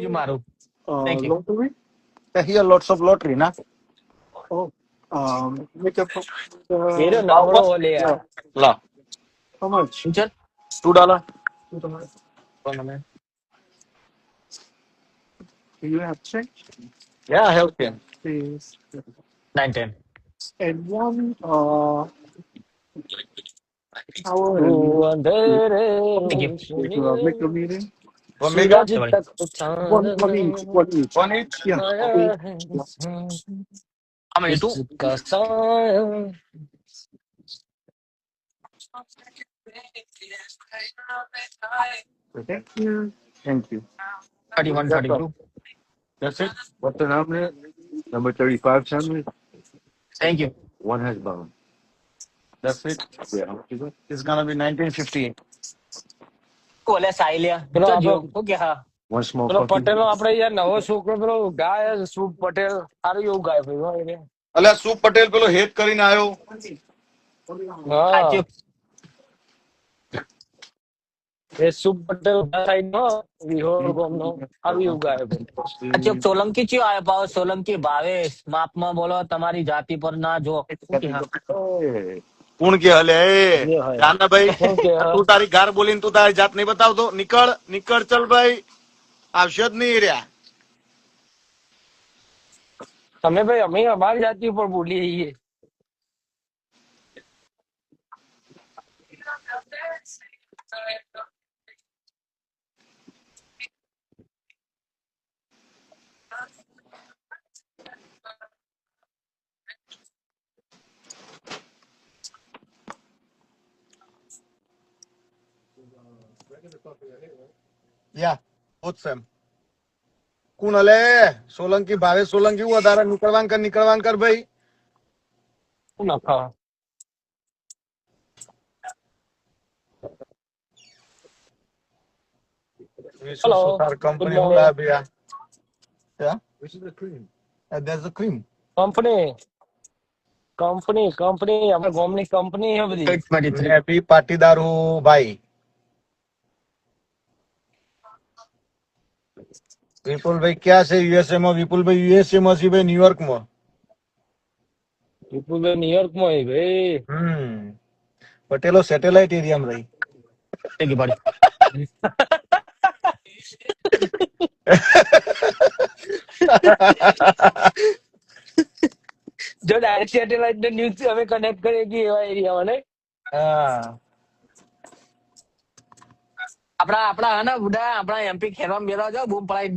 You Maru. Thank you. Lottery. Here lots of lottery, na? Oh, make a Pero Wow, namro what? ole yeah. yaar. La, How much? Inchal. $2. Kona mein? Do you have change? Yeah, I have 10. Please. 910. And one hour Tu and andere to Thank you. make the meeting. One mega? Suraj Yeah. तक One उठाना each. One each. One each? Yeah. आया Okay. है Yeah. How many? Two. इसका साया Thank you. Thank you. 31, That's all. 32. That's it? What's the number? Number 35 sandwich. Thank you. One has bone. That's it. Yeah, how much is it? It's gonna be 1958. કોલે સાઈ લ્યા પેલો તો જો આપડો હું કે હા One small પેલો coffee. પટેલ નો આપડે યાર નવો છોકરો પેલો ગાય શુભ પટેલ સારું એવું ગાય ભાઈ હો એને. અલ્યા સુપ પટેલ પેલો હેત કરીને આવ્યો. હા સાચું એ શુભ પટેલ સાઈડ નો વિહોર ગામ નો સારું એવું ગાય ભાઈ. સાચું સોલંકી ચિયો આવ્યો પાવ સોલંકી ભાવેશ માપમાં બોલો તમારી જાતિ પર ના જો હું કે હા Hey. કોણ કે હલે એ જે હોય જાના ભાઈ શું કે તું તારી ઘર બોલીને તું તારી જાત નહીં બતાવતો નીકળ નીકળ ચલ ભાઈ આવશે જ નહીં રહ્યા. તમે ભાઈ અમે અમારી જાતિ ઉપર બોલીએ છીએ. યા બોથ સેમ કોણ હલે સોલંકી ભાવેશ સોલંકી વધારે નીકળવાન કર ભાઈ. શું નખા વીસ હેલો તાર ગુડ કંપની હું મોર્નિંગ લાવે યાર. Yeah? There's a cream. Company company company આપણે ગામની કંપની છે બધી. 823 मैं भी पाटीदार हूँ भाई. विपुल भाई क्या से यूएसए में विपुल भाई यूएसए में सी भाई न्यूयॉर्क में. વિપુલભાઈ ન્યુયોર્ક માં હોય ભાઈ. पटेलो सैटेलाइट एरिया में रही. Thank you buddy જો ડાયરેક્ટ સેટેલાઇટ ને ન્યૂઝ અમે કનેક્ટ કરીએ કે એવા એરિયામાં ને. हाँ આપણા આપણા હે ને બુડા આપણા એમપી ખેરવા મેળવા જાવ બૂમ પડાવી